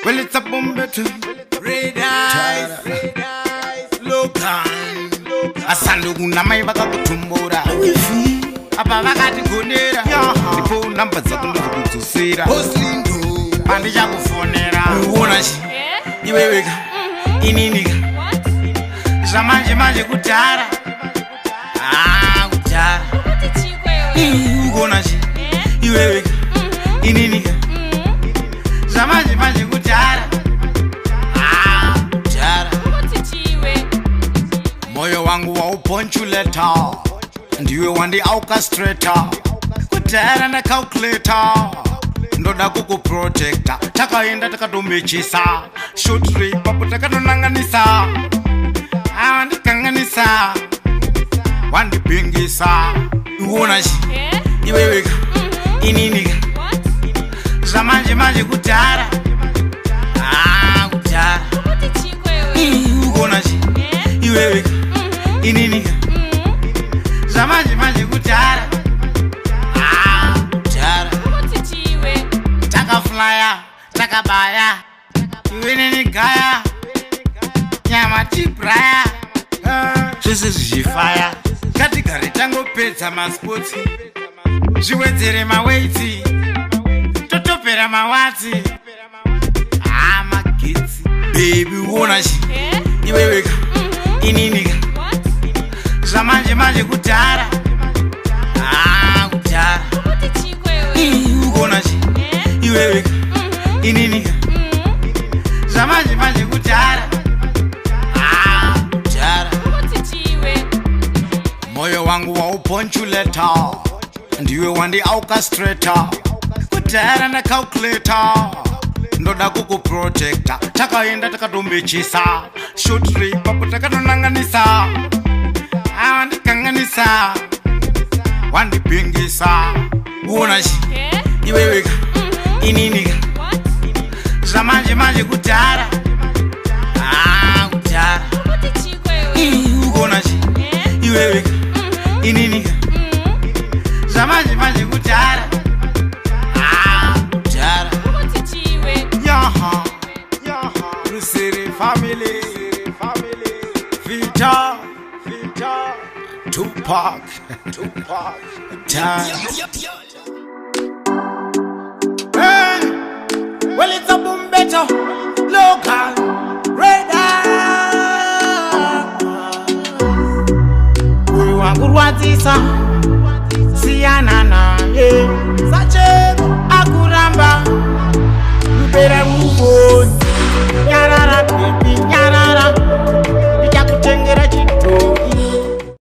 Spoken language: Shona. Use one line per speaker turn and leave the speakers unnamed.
Well, it's a Beto. Red eyes, local. Asanduguna maivaga kutumbura. Apa vakati Kudhara. Ndipo namba dzako ndikudzosera. Pandija kufonera. Uona chi? Iwe wega. Ininika. Zvamanje manje Kudhara. Kudhara. Uona chi? Iwe wega. Ininika. Zvamanje manje Kudhara. Kudhara. Moyo wangu wauponchuleta. Ndiwe wandi orchestrator. Kudhara na calculator. Ndoda kukuprotector. Takaenda takatomechesa. Short rate papo takatonanganisa. Wandikanganisa. Wandipingisa. Uona chi? Iwe wega. Ininika. Zvamanje manje Kudhara. Kudhara. Uona chi? Iwe wega. Ininika. Zvamanje manje Kudhara. Kudhara. Takaflya, takabaya. Iwe nenigaya. Nyama tibraya. Zvese zvichifaya. Ngatigare tangopedza maspotsi. Zviwedzere maweitsi. Totopera mawatsi. Magetsi. Baby uona chi? Iwe wega. Ininika. Zvamanje manje Kudhara. Kudhara. Uona chi? Iwe wega. Ininika. Zvamanje manje Kudhara. Kudhara. Moyo wangu wauponchuleta. Ndiwe wandi orchestrator. Kudhara na calculator. Ndoda kukuprotector. Takaenda takatomechesa. Short rate papo takatonanganisa. Wandikanganisa. Wandipingisa. Uona chi? Iwe wega. Ininika. Zvamanje manje Kudhara. Kudhara. Uona chi? Iwe wega. Ininika. Zvamanje manje Kudhara. Kudhara. Yaha. Rusere family. Vita. Tupac. Time. Hey, well it's a Beto, local, red eye. We want good what is siyana na.